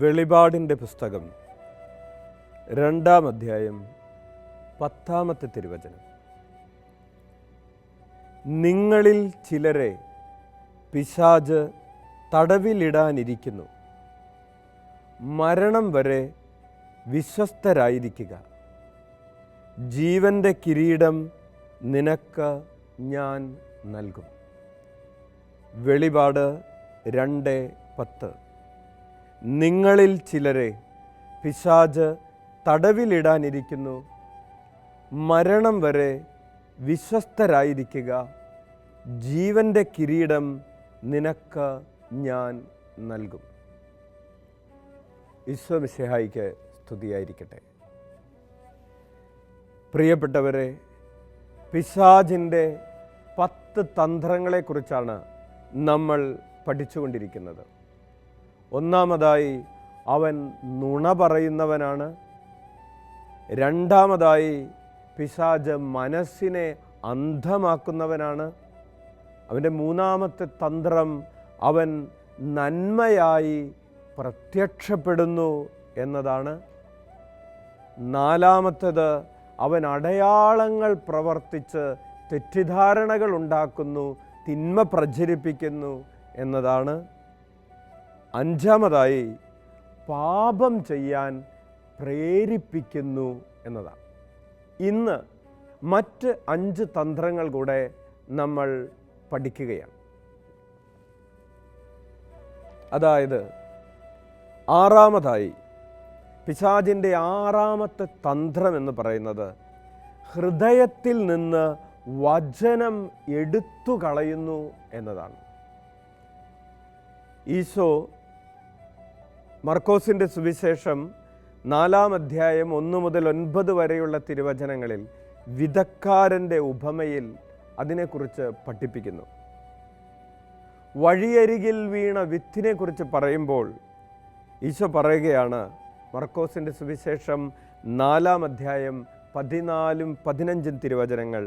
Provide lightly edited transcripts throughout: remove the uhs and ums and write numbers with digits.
വെളിപാടിൻ്റെ പുസ്തകം 2-ാം അധ്യായം 10-ാമത്തെ തിരുവചനം. നിങ്ങളിൽ ചിലരെ പിശാച് തടവിലിടാനിരിക്കുന്നു, മരണം വരെ വിശ്വസ്തരായിരിക്കുക. ജീവൻ്റെ കിരീടം നിനക്ക് ഞാൻ നൽകും. വെളിപാട് 2:10. നിങ്ങളിൽ ചിലരെ പിശാച് തടവിലിടാനിരിക്കുന്നു, മരണം വരെ വിശ്വസ്തരായിരിക്കുക. ജീവൻ്റെ കിരീടം നിനക്ക് ഞാൻ നൽകും. ഈശോ മിശിഹായിക്ക് സ്തുതിയായിരിക്കട്ടെ. പ്രിയപ്പെട്ടവരെ, പിശാചിൻ്റെ 10 തന്ത്രങ്ങളെക്കുറിച്ചാണ് നമ്മൾ പഠിച്ചുകൊണ്ടിരിക്കുന്നത്. ഒന്നാമതായി, അവൻ നുണ പറയുന്നവനാണ്. രണ്ടാമതായി, പിശാച് മനസ്സിനെ അന്ധമാക്കുന്നവനാണ്. അവൻ്റെ മൂന്നാമത്തെ തന്ത്രം, അവൻ നന്മയായി പ്രത്യക്ഷപ്പെടുന്നു എന്നതാണ്. നാലാമത്തേത്, അവൻ അടയാളങ്ങൾ പ്രവർത്തിച്ച് തെറ്റിദ്ധാരണകൾ ഉണ്ടാക്കുന്നു, തിന്മ പ്രചരിപ്പിക്കുന്നു എന്നതാണ്. അഞ്ചാമതായി, പാപം ചെയ്യാൻ പ്രേരിപ്പിക്കുന്നു എന്നതാണ്. ഇന്ന് മറ്റ് 5 തന്ത്രങ്ങൾ കൂടെ നമ്മൾ പഠിക്കുകയാണ്. അതായത്, ആറാമതായി, പിശാചിൻ്റെ 6-ാമത്തെ തന്ത്രം എന്ന് പറയുന്നത് ഹൃദയത്തിൽ നിന്ന് വചനം എടുത്തു കളയുന്നു എന്നതാണ്. ഈശോ മർക്കോസിൻ്റെ സുവിശേഷം 4-ാം അധ്യായം 1 മുതൽ 9 വരെയുള്ള തിരുവചനങ്ങളിൽ വിതക്കാരൻ്റെ ഉപമയിൽ അതിനെക്കുറിച്ച് പഠിപ്പിക്കുന്നു. വഴിയരികിൽ വീണ വിത്തിനെക്കുറിച്ച് പറയുമ്പോൾ ഈശോ പറയുകയാണ്, മർക്കോസിൻ്റെ സുവിശേഷം 4-ാം അധ്യായം 14-ഉം 15-ഉം തിരുവചനങ്ങൾ,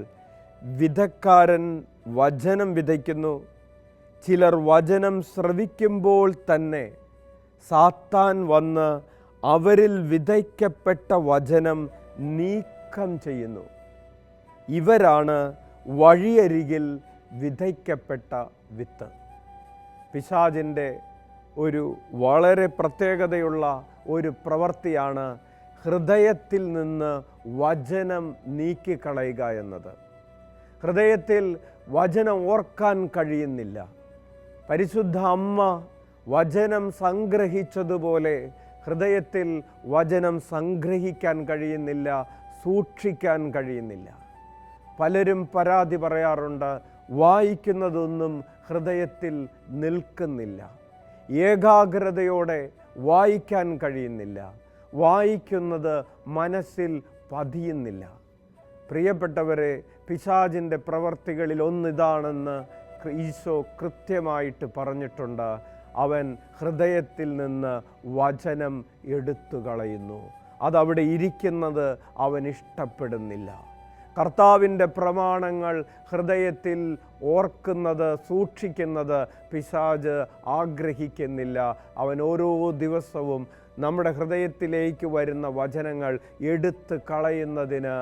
വിതക്കാരൻ വചനം വിതയ്ക്കുന്നു. ചിലർ വചനം ശ്രവിക്കുമ്പോൾ തന്നെ സാത്താൻ വന്ന് അവരിൽ വിതയ്ക്കപ്പെട്ട വചനം നീക്കം ചെയ്യുന്നു. ഇവരാണ് വഴിയരികിൽ വിതയ്ക്കപ്പെട്ട വിത്ത്. പിശാചിൻ്റെ ഒരു വളരെ പ്രത്യേകതയുള്ള ഒരു പ്രവൃത്തിയാണ് ഹൃദയത്തിൽ നിന്ന് വചനം നീക്കിക്കളയുക എന്നത്. ഹൃദയത്തിൽ വചനം ഓർക്കാൻ കഴിയുന്നില്ല. പരിശുദ്ധ അമ്മ വചനം സംഗ്രഹിച്ചതുപോലെ ഹൃദയത്തിൽ വചനം സംഗ്രഹിക്കാൻ കഴിയുന്നില്ല, സൂക്ഷിക്കാൻ കഴിയുന്നില്ല. പലരും പരാതി പറയാറുണ്ട്, വായിക്കുന്നതൊന്നും ഹൃദയത്തിൽ നിൽക്കുന്നില്ല, ഏകാഗ്രതയോടെ വായിക്കാൻ കഴിയുന്നില്ല, വായിക്കുന്നത് മനസ്സിൽ പതിയുന്നില്ല. പ്രിയപ്പെട്ടവരെ, പിശാചിൻ്റെ പ്രവർത്തികളിൽ ഒന്നിതാണെന്ന് ഈശോ കൃത്യമായിട്ട് പറഞ്ഞിട്ടുണ്ട്. അവൻ ഹൃദയത്തിൽ നിന്ന് വചനം എടുത്തു കളയുന്നു. അതവിടെ ഇരിക്കുന്നത് അവൻ ഇഷ്ടപ്പെടുന്നില്ല. കർത്താവിൻ്റെ പ്രമാണങ്ങൾ ഹൃദയത്തിൽ ഓർക്കുന്നത്, സൂക്ഷിക്കുന്നത് പിശാച് ആഗ്രഹിക്കുന്നില്ല. അവൻ ഓരോ ദിവസവും നമ്മുടെ ഹൃദയത്തിലേക്ക് വരുന്ന വചനങ്ങൾ എടുത്ത് കളയുന്നതിന്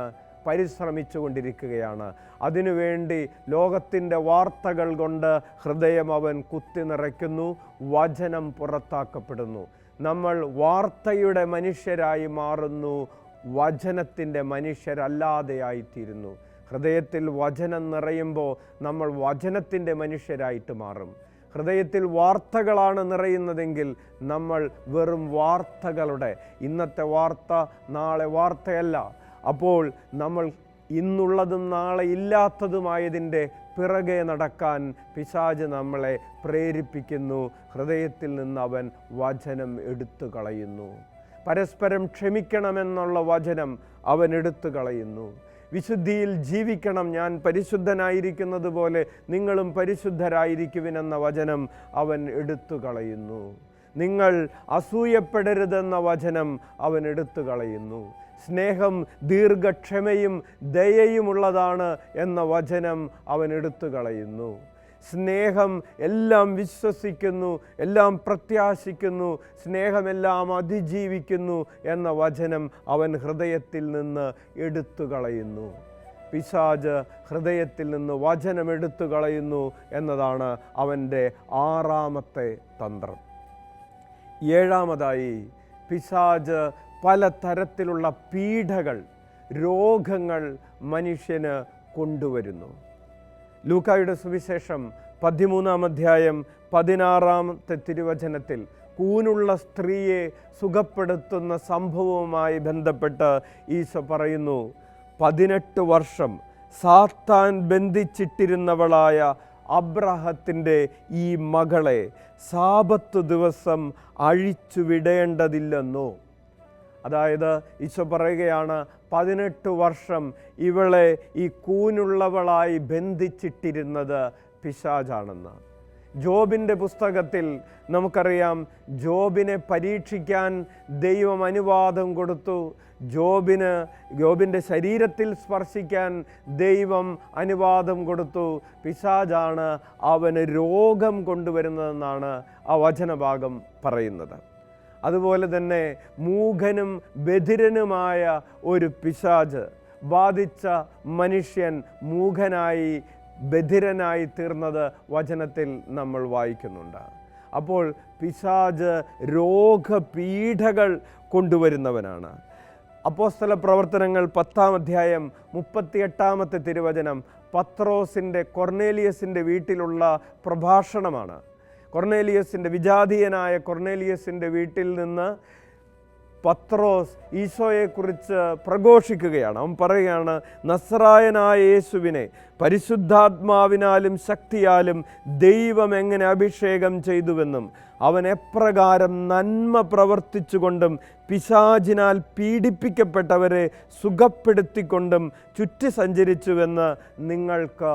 പരിശ്രമിച്ചു കൊണ്ടിരിക്കുകയാണ്. അതിനുവേണ്ടി ലോകത്തിൻ്റെ വാർത്തകൾ കൊണ്ട് ഹൃദയം അവൻ കുത്തി നിറയ്ക്കുന്നു, വചനം പുറത്താക്കപ്പെടുന്നു. നമ്മൾ വാർത്തയുടെ മനുഷ്യരായി മാറുന്നു, വചനത്തിൻ്റെ മനുഷ്യരല്ലാതെയായിത്തീരുന്നു. ഹൃദയത്തിൽ വചനം നിറയുമ്പോൾ നമ്മൾ വചനത്തിൻ്റെ മനുഷ്യരായിട്ട് മാറും. ഹൃദയത്തിൽ വാർത്തകളാണ് നിറയുന്നതെങ്കിൽ നമ്മൾ വെറും വാർത്തകളുടെ, ഇന്നത്തെ വാർത്ത നാളെ വാർത്തയല്ല. അപ്പോൾ നമ്മൾ ഇന്നുള്ളതും നാളെ ഇല്ലാത്തതുമായതിൻ്റെ പിറകെ നടക്കാൻ പിശാച് നമ്മളെ പ്രേരിപ്പിക്കുന്നു. ഹൃദയത്തിൽ നിന്ന് അവൻ വചനം എടുത്തു കളയുന്നു. പരസ്പരം ക്ഷമിക്കണമെന്നുള്ള വചനം അവൻ എടുത്തു കളയുന്നു. വിശുദ്ധിയിൽ ജീവിക്കണം, ഞാൻ പരിശുദ്ധനായിരിക്കുന്നത് പോലെ നിങ്ങളും പരിശുദ്ധരായിരിക്കുവിനെന്ന വചനം അവൻ എടുത്തു കളയുന്നു. നിങ്ങൾ അസൂയപ്പെടരുതെന്ന വചനം അവൻ എടുത്തു കളയുന്നു. സ്നേഹം ദീർഘക്ഷമയും ദയയുമുള്ളതാണ് എന്ന വചനം അവൻ എടുത്തു കളയുന്നു. സ്നേഹം എല്ലാം വിശ്വസിക്കുന്നു, എല്ലാം പ്രത്യാശിക്കുന്നു, സ്നേഹമെല്ലാം അതിജീവിക്കുന്നു എന്ന വചനം അവൻ ഹൃദയത്തിൽ നിന്ന് എടുത്തു കളയുന്നു. പിശാച് ഹൃദയത്തിൽ നിന്ന് വചനം എടുത്തു കളയുന്നു എന്നതാണ് അവൻ്റെ 6ാമത്തെ തന്ത്രം. 7ാമതായി പിശാച് പലതരത്തിലുള്ള പീഡകൾ, രോഗങ്ങൾ മനുഷ്യന് കൊണ്ടുവരുന്നു. ലൂക്കായുടെ സുവിശേഷം 13-ാം അധ്യായം 16-ാമത്തെ തിരുവചനത്തിൽ കൂനുള്ള സ്ത്രീയെ സുഖപ്പെടുത്തുന്ന സംഭവവുമായി ബന്ധപ്പെട്ട് ഈശോ പറയുന്നു, 18 വർഷം സാത്താൻ ബന്ധിച്ചിട്ടിരുന്നവളായ അബ്രാഹത്തിൻ്റെ ഈ മകളെ സാബത്ത് ദിവസം അഴിച്ചുവിടേണ്ടതില്ലെന്നോ. അതായത് ഈശോ പറയുകയാണ്, 18 വർഷം ഇവളെ ഈ കൂനുള്ളവളായി ബന്ധിച്ചിട്ടിരുന്നത് പിശാചാണെന്ന്. ജോബിൻ്റെ പുസ്തകത്തിൽ നമുക്കറിയാം, ജോബിനെ പരീക്ഷിക്കാൻ ദൈവം അനുവാദം കൊടുത്തു. ജോബിൻ്റെ ശരീരത്തിൽ സ്പർശിക്കാൻ ദൈവം അനുവാദം കൊടുത്തു. പിശാചാണ് അവന് രോഗം കൊണ്ടുവരുന്നതെന്നാണ് ആ വചനഭാഗം പറയുന്നത്. അതുപോലെ തന്നെ മൂകനും ബധിരനുമായ ഒരു പിശാച് ബാധിച്ച മനുഷ്യൻ മൂകനായി ബധിരനായി തീർന്നത് വചനത്തിൽ നമ്മൾ വായിക്കുന്നുണ്ട്. അപ്പോൾ പിശാച് രോഗപീഠകൾ കൊണ്ടുവരുന്നവനാണ്. അപ്പോസ്തല പ്രവർത്തനങ്ങൾ 10-ാം അധ്യായം 38-ാമത്തെ തിരുവചനം പത്രോസിൻ്റെ കൊർന്നേലിയസിൻ്റെ വീട്ടിലുള്ള പ്രഭാഷണമാണ്. വിജാതീയനായ കൊർന്നേലിയസിൻ്റെ വീട്ടിൽ നിന്ന് പത്രോസ് ഈശോയെക്കുറിച്ച് പ്രഘോഷിക്കുകയാണ്. അവൻ പറയുകയാണ്, നസ്രായനായ യേശുവിനെ പരിശുദ്ധാത്മാവിനാലും ശക്തിയാലും ദൈവം എങ്ങനെ അഭിഷേകം ചെയ്തുവെന്നും അവൻ എപ്രകാരം നന്മ പ്രവർത്തിച്ചുകൊണ്ടും പിശാചിനാൽ പീഡിപ്പിക്കപ്പെട്ടവരെ സുഖപ്പെടുത്തിക്കൊണ്ടും ചുറ്റി സഞ്ചരിച്ചുവെന്ന് നിങ്ങൾക്ക്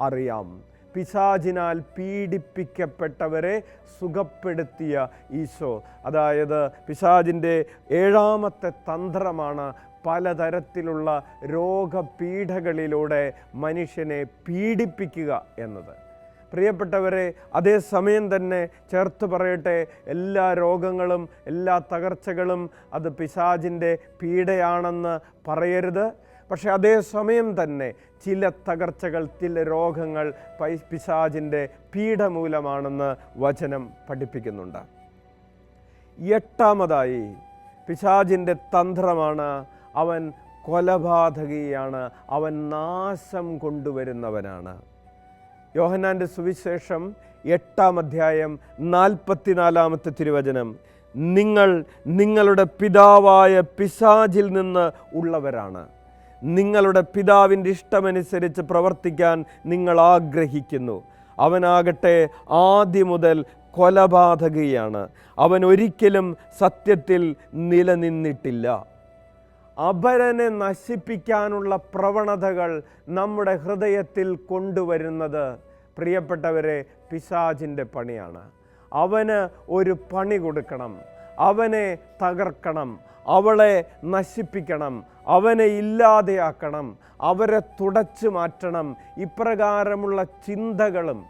അറിയാം. പിശാചിനാൽ പീഡിപ്പിക്കപ്പെട്ടവരെ സുഖപ്പെടുത്തിയ ഈശോ, അതായത് പിശാചിൻ്റെ 7ാമത്തെ തന്ത്രമാണ് പലതരത്തിലുള്ള രോഗപീഠകളിലൂടെ മനുഷ്യനെ പീഡിപ്പിക്കുക എന്നത്. പ്രിയപ്പെട്ടവരെ, അതേസമയം തന്നെ ചേർത്ത് പറയട്ടെ, എല്ലാ രോഗങ്ങളും എല്ലാ തകർച്ചകളും അത് പിശാചിൻ്റെ പീഡയാണെന്ന് പറയരുത്. പക്ഷെ അതേസമയം തന്നെ ചില തകർച്ചകൾ, ചില രോഗങ്ങൾ പിശാചിൻ്റെ പീഡ മൂലമാണെന്ന് വചനം പഠിപ്പിക്കുന്നുണ്ട്. 8ാമതായി പിശാചിൻ്റെ തന്ത്രമാണ് അവൻ കൊലപാതകിയാണ്, അവൻ നാശം കൊണ്ടുവരുന്നവനാണ്. യോഹന്നാൻ്റെ സുവിശേഷം 8-ാം അധ്യായം 44-ാമത്തെ തിരുവചനം, നിങ്ങൾ നിങ്ങളുടെ പിതാവായ പിശാചിൽ നിന്ന് ഉള്ളവരാണ്, നിങ്ങളുടെ പിതാവിൻ്റെ ഇഷ്ടമനുസരിച്ച് പ്രവർത്തിക്കാൻ നിങ്ങൾ ആഗ്രഹിക്കുന്നു. അവനാകട്ടെ ആദ്യം മുതൽ കൊലപാതകിയാണ്, അവൻ ഒരിക്കലും സത്യത്തിൽ നിലനിന്നിട്ടില്ല. അപരനെ നശിപ്പിക്കാനുള്ള പ്രവണതകൾ നമ്മുടെ ഹൃദയത്തിൽ കൊണ്ടുവരുന്നത് പ്രിയപ്പെട്ടവരെ പിശാചിൻ്റെ പണിയാണ്. അവന് ഒരു പണി കൊടുക്കണം, അവനെ തകർക്കണം, അവളെ നശിപ്പിക്കണം, അവനെ ഇല്ലാതെയാക്കണം, അവരെ തുടച്ചു മാറ്റണം. ഇപ്രകാരമുള്ള ചിന്തകളും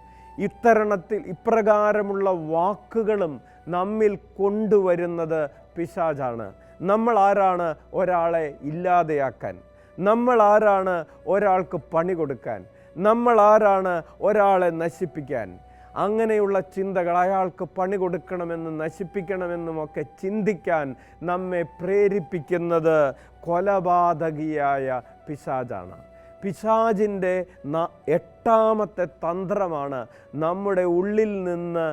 ഇപ്രകാരമുള്ള വാക്കുകളും നമ്മിൽ കൊണ്ടുവരുന്നത് പിശാചാണ്. നമ്മൾ ആരാണ് ഒരാളെ ഇല്ലാതെയാക്കാൻ? നമ്മൾ ആരാണ് ഒരാൾക്ക് പണി കൊടുക്കാൻ? നമ്മൾ ആരാണ് ഒരാളെ നശിപ്പിക്കാൻ? അങ്ങനെയുള്ള ചിന്തകൾ, അയാൾക്ക് പണി കൊടുക്കണമെന്നും നശിപ്പിക്കണമെന്നുമൊക്കെ ചിന്തിക്കാൻ നമ്മെ പ്രേരിപ്പിക്കുന്നത് കൊലപാതകിയായ പിശാചാണ്. പിശാചിൻ്റെ 8ാമത്തെ തന്ത്രമാണ് നമ്മുടെ ഉള്ളിൽ നിന്ന്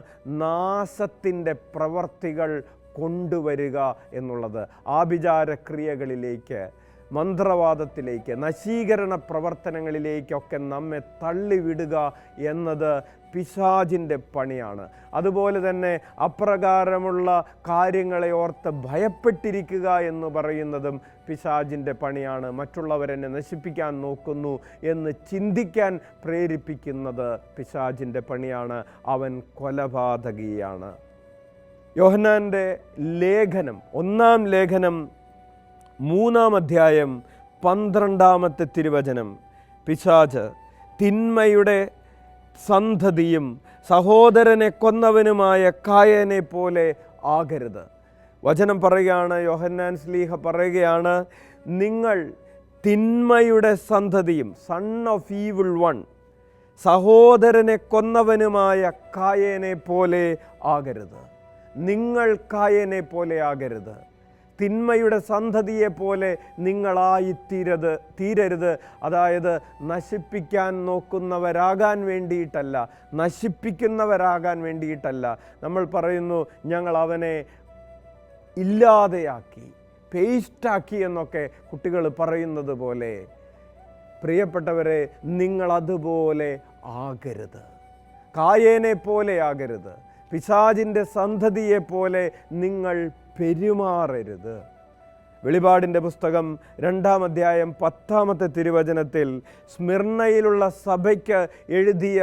നാശത്തിൻ്റെ പ്രവർത്തികൾ കൊണ്ടുവരിക എന്നുള്ളത്. ആഭിചാരക്രിയകളിലേക്ക്, മന്ത്രവാദത്തിലേക്ക്, നശീകരണ പ്രവർത്തനങ്ങളിലേക്കൊക്കെ നമ്മെ തള്ളിവിടുക എന്നത് പിശാചിൻ്റെ പണിയാണ്. അതുപോലെ തന്നെ അപ്രകാരമുള്ള കാര്യങ്ങളെ ഓർത്ത് ഭയപ്പെട്ടിരിക്കുക എന്ന് പറയുന്നതും പിശാചിൻ്റെ പണിയാണ്. മറ്റുള്ളവരെന്നെ നശിപ്പിക്കാൻ നോക്കുന്നു എന്ന് ചിന്തിക്കാൻ പ്രേരിപ്പിക്കുന്നത് പിശാചിൻ്റെ പണിയാണ്. അവൻ കൊലപാതകിയാണ്. യോഹന്നാൻ്റെ ലേഖനം, 1-ാം ലേഖനം 3-ാം അധ്യായം 12-ാമത്തെ തിരുവചനം, പിശാച് തിന്മയുടെ സന്തതിയും സഹോദരനെ കൊന്നവനുമായ കായനെ പോലെ ആകരുത്. വചനം പറയുകയാണ്, യോഹന്നാൻ ശ്ലീഹ പറയുകയാണ്, നിങ്ങൾ തിന്മയുടെ സന്തതിയും, സൺ ഓഫ് ഈവിൾ വൺ, സഹോദരനെ കൊന്നവനുമായ കായനെ പോലെ ആകരുത്. നിങ്ങൾ കായനെ പോലെ ആകരുത്. തിന്മയുടെ സന്തതിയെ പോലെ തീരരുത്. അതായത് നശിപ്പിക്കാൻ നോക്കുന്നവരാകാൻ വേണ്ടിയിട്ടല്ല, നശിപ്പിക്കുന്നവരാകാൻ വേണ്ടിയിട്ടല്ല. നമ്മൾ പറയുന്നു ഞങ്ങൾ അവനെ ഇല്ലാതെയാക്കി, പേസ്റ്റാക്കി എന്നൊക്കെ കുട്ടികൾ പറയുന്നത് പോലെ. പ്രിയപ്പെട്ടവരെ, നിങ്ങളതുപോലെ ആകരുത്. കായേനെ പോലെ ആകരുത്. പിശാചിൻ്റെ സന്തതിയെ പോലെ നിങ്ങൾ പെരുമാറരുത്. വെളിപാടിൻ്റെ പുസ്തകം 2-ാം അധ്യായം 10-ാമത്തെ തിരുവചനത്തിൽ സ്മിർണയിലുള്ള സഭയ്ക്ക് എഴുതിയ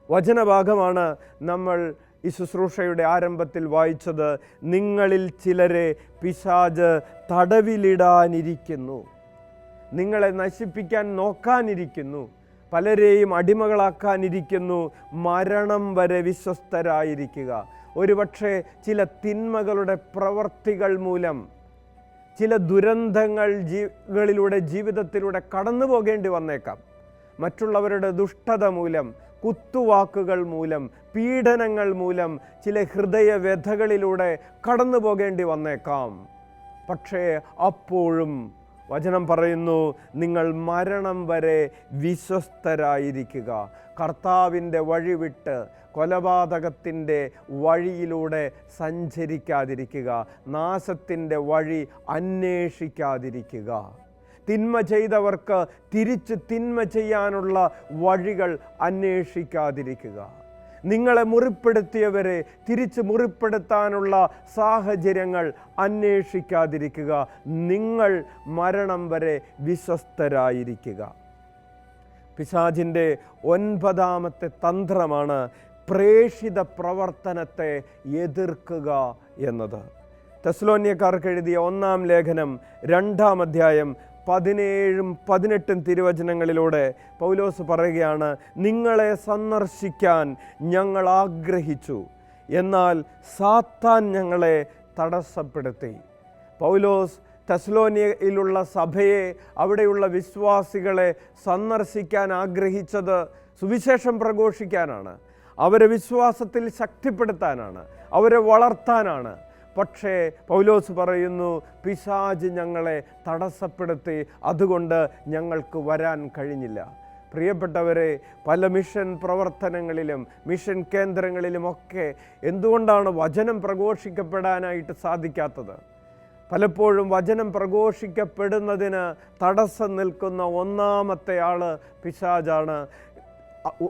വചനഭാഗമാണ് നമ്മൾ ഈ ശുശ്രൂഷയുടെ ആരംഭത്തിൽ വായിച്ചത്. നിങ്ങളിൽ ചിലരെ പിശാച് തടവിലിടാനിരിക്കുന്നു, നിങ്ങളെ നശിപ്പിക്കാൻ നോക്കാനിരിക്കുന്നു, പലരെയും അടിമകളാക്കാനിരിക്കുന്നു. മരണം വരെ വിശ്വസ്തരായിരിക്കുക. ഒരുപക്ഷെ ചില തിന്മകളുടെ പ്രവർത്തികൾ മൂലം, ചില ദുരന്തങ്ങളിലൂടെ ജീവിതത്തിലൂടെ കടന്നു പോകേണ്ടി വന്നേക്കാം. മറ്റുള്ളവരുടെ ദുഷ്ടത മൂലം, കുത്തുവാക്കുകൾ മൂലം, പീഡനങ്ങൾ മൂലം ചില ഹൃദയവ്യഥകളിലൂടെ കടന്നു പോകേണ്ടി വന്നേക്കാം. പക്ഷേ അപ്പോഴും വചനം പറയുന്നു, നിങ്ങൾ മരണം വരെ വിശ്വസ്തരായിരിക്കുക. കർത്താവിൻ്റെ വഴി വിട്ട് കൊലപാതകത്തിൻ്റെ വഴിയിലൂടെ സഞ്ചരിക്കാതിരിക്കുക. നാശത്തിൻ്റെ വഴി അന്വേഷിക്കാതിരിക്കുക. തിന്മ ചെയ്തവർക്ക് തിരിച്ച് തിന്മ ചെയ്യാനുള്ള വഴികൾ അന്വേഷിക്കാതിരിക്കുക. നിങ്ങളെ മുറിപ്പെടുത്തിയവരെ തിരിച്ച് മുറിപ്പെടുത്താനുള്ള സാഹചര്യങ്ങൾ അന്വേഷിക്കാതിരിക്കുക. നിങ്ങൾ മരണം വരെ വിശ്വസ്തരായിരിക്കുക. പിശാചിൻ്റെ 9-ാമത്തെ തന്ത്രമാണ് പ്രേഷിത പ്രവർത്തനത്തെ എതിർക്കുക എന്നത്. തെസ്സലോനിയക്കാർക്ക് എഴുതിയ 1-ാം ലേഖനം 2-ാം അധ്യായം 17-18 തിരുവചനങ്ങളിലൂടെ പൗലോസ് പറയുകയാണ്, നിങ്ങളെ സന്ദർശിക്കാൻ ഞങ്ങൾ ആഗ്രഹിച്ചു, എന്നാൽ സാത്താൻ ഞങ്ങളെ തടസ്സപ്പെടുത്തി. പൗലോസ് തെസ്സലോനിയയിലുള്ള സഭയെ, അവിടെയുള്ള വിശ്വാസികളെ സന്ദർശിക്കാൻ ആഗ്രഹിച്ചത് സുവിശേഷം പ്രഘോഷിക്കാനാണ്, അവരെ വിശ്വാസത്തിൽ ശക്തിപ്പെടുത്താനാണ്, അവരെ വളർത്താനാണ്. പക്ഷേ പൗലോസ് പറയുന്നു, പിശാച് ഞങ്ങളെ തടസ്സപ്പെടുത്തി, അതുകൊണ്ട് ഞങ്ങൾക്ക് വരാൻ കഴിഞ്ഞില്ല. പ്രിയപ്പെട്ടവരെ, പല മിഷൻ പ്രവർത്തനങ്ങളിലും മിഷൻ കേന്ദ്രങ്ങളിലുമൊക്കെ എന്തുകൊണ്ടാണ് വചനം പ്രഘോഷിക്കപ്പെടാനായിട്ട് സാധിക്കാത്തത്? പലപ്പോഴും വചനം പ്രഘോഷിക്കപ്പെടുന്നതിന് തടസ്സം നിൽക്കുന്ന ഒന്നാമത്തെ ആള് പിശാചാണ്.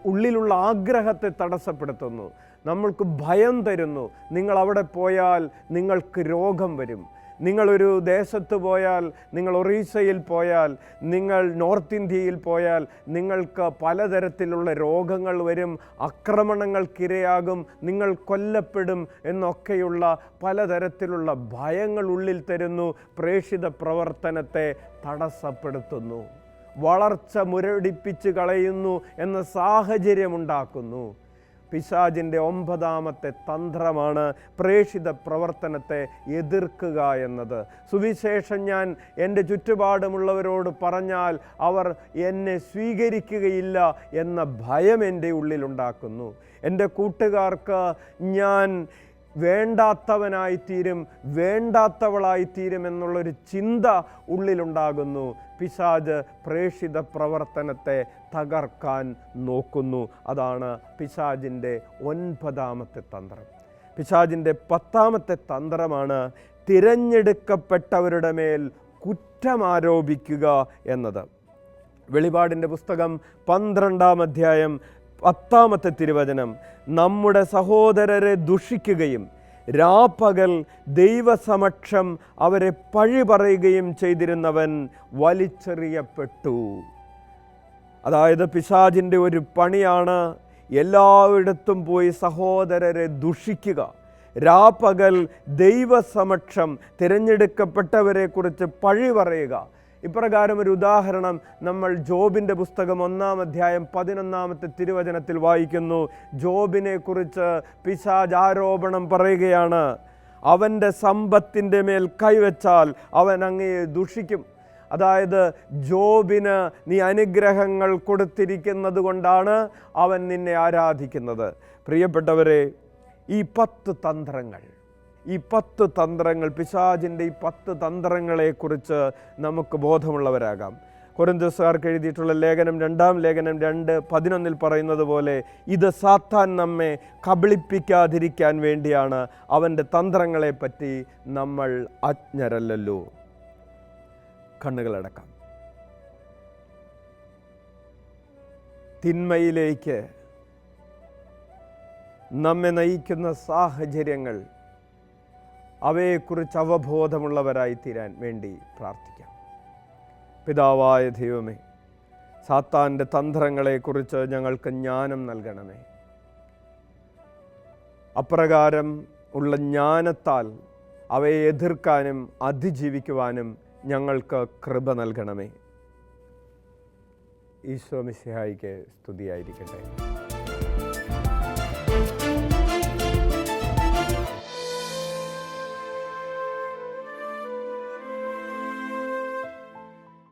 ഉള്ളിലുള്ള ആഗ്രഹത്തെ തടസ്സപ്പെടുത്തുന്നു, നമ്മൾക്ക് ഭയം തരുന്നു. നിങ്ങൾ അവിടെ പോയാൽ നിങ്ങൾക്ക് രോഗം വരും. നിങ്ങളൊരു ദേശത്ത് പോയാൽ, നിങ്ങൾ ഒറീസയിൽ പോയാൽ, നിങ്ങൾ നോർത്ത് ഇന്ത്യയിൽ പോയാൽ നിങ്ങൾക്ക് പലതരത്തിലുള്ള രോഗങ്ങൾ വരും, ആക്രമണങ്ങൾക്കിരയാകും, നിങ്ങൾ കൊല്ലപ്പെടും എന്നൊക്കെയുള്ള പലതരത്തിലുള്ള ഭയങ്ങൾ ഉള്ളിൽ തരുന്നു. പ്രേഷിത പ്രവർത്തനത്തെ തടസ്സപ്പെടുത്തുന്നു, വളർച്ച മുരടിപ്പിച്ച് കളയുന്നു എന്ന സാഹചര്യമുണ്ടാക്കുന്നു. പിശാചിൻ്റെ 9-ാമത്തെ തന്ത്രമാണ് പ്രേഷിത പ്രവർത്തനത്തെ എതിർക്കുക എന്നത്. സുവിശേഷം ഞാൻ എൻ്റെ ചുറ്റുപാടുമുള്ളവരോട് പറഞ്ഞാൽ അവർ എന്നെ സ്വീകരിക്കുകയില്ല എന്ന ഭയം എൻ്റെ ഉള്ളിലുണ്ടാക്കുന്നു. എൻ്റെ കൂട്ടുകാർക്ക് ഞാൻ വേണ്ടാത്തവനായിത്തീരും, വേണ്ടാത്തവളായിത്തീരും എന്നുള്ളൊരു ചിന്ത ഉള്ളിലുണ്ടാകുന്നു. പിശാച് പ്രേഷിത പ്രവർത്തനത്തെ തകർക്കാൻ നോക്കുന്നു. അതാണ് പിശാചിൻ്റെ 9-ാമത്തെ തന്ത്രം. പിശാചിൻ്റെ 10-ാമത്തെ തന്ത്രമാണ് തിരഞ്ഞെടുക്കപ്പെട്ടവരുടെ മേൽ കുറ്റമാരോപിക്കുക എന്നത്. വെളിപാടിൻ്റെ പുസ്തകം 12-ാം അധ്യായം 10-ാമത്തെ തിരുവചനം, നമ്മുടെ സഹോദരരെ ദുഷിക്കുകയും രാപ്പകൽ ദൈവസമക്ഷം അവരെ പഴി പറയുകയും ചെയ്തിരുന്നവൻ വലിച്ചെറിയപ്പെട്ടു. അതായത് പിശാചിൻ്റെ ഒരു പണിയാണ് എല്ലായിടത്തും പോയി സഹോദരരെ ദുഷിക്കുക, രാപ്പകൽ ദൈവസമക്ഷം തിരഞ്ഞെടുക്കപ്പെട്ടവരെ കുറിച്ച് പഴി പറയുക. ഇപ്രകാരം ഒരു ഉദാഹരണം നമ്മൾ ജോബിൻ്റെ പുസ്തകം 1-ാം അധ്യായം 11-ാമത്തെ തിരുവചനത്തിൽ വായിക്കുന്നു. ജോബിനെ കുറിച്ച് പിശാച് ആരോപണം പറയുകയാണ്. അവൻ്റെ സമ്പത്തിൻ്റെ മേൽ കൈവച്ചാൽ അവൻ അങ്ങയെ ദുഷിക്കും. അതായത് ജോബിന് നീ അനുഗ്രഹങ്ങൾ കൊടുത്തിരിക്കുന്നത് കൊണ്ടാണ് അവൻ നിന്നെ ആരാധിക്കുന്നത്. പ്രിയപ്പെട്ടവരെ, ഈ 10 തന്ത്രങ്ങൾ പിശാചിൻ്റെ ഈ 10 തന്ത്രങ്ങളെക്കുറിച്ച് നമുക്ക് ബോധമുള്ളവരാകാം. കൊരിന്ത്യക്കാർക്ക് എഴുതിയിട്ടുള്ള ലേഖനം 2-ാം ലേഖനം 2:11 പറയുന്നത് പോലെ ഇത് സാത്താൻ നമ്മെ കബളിപ്പിക്കാതിരിക്കാൻ വേണ്ടിയാണ്. അവൻ്റെ തന്ത്രങ്ങളെപ്പറ്റി നമ്മൾ അജ്ഞരല്ലല്ലോ. കണ്ണുകളടക്കാം. തിന്മയിലേക്ക് നമ്മെ നയിക്കുന്ന സാഹചര്യങ്ങൾ, അവയെക്കുറിച്ച് അവബോധമുള്ളവരായി തീരാൻ വേണ്ടി പ്രാർത്ഥിക്കാം. പിതാവായ ദൈവമേ, സാത്താൻ്റെ തന്ത്രങ്ങളെക്കുറിച്ച് ഞങ്ങൾക്ക് ജ്ഞാനം നൽകണമേ. അപ്രകാരം ഉള്ള ജ്ഞാനത്താൽ അവയെ എതിർക്കാനും അതിജീവിക്കുവാനും ഞങ്ങൾക്ക് കൃപ നൽകണമേ. ഈശോ മിശിഹായിക്ക് സ്തുതിയായിരിക്കട്ടെ.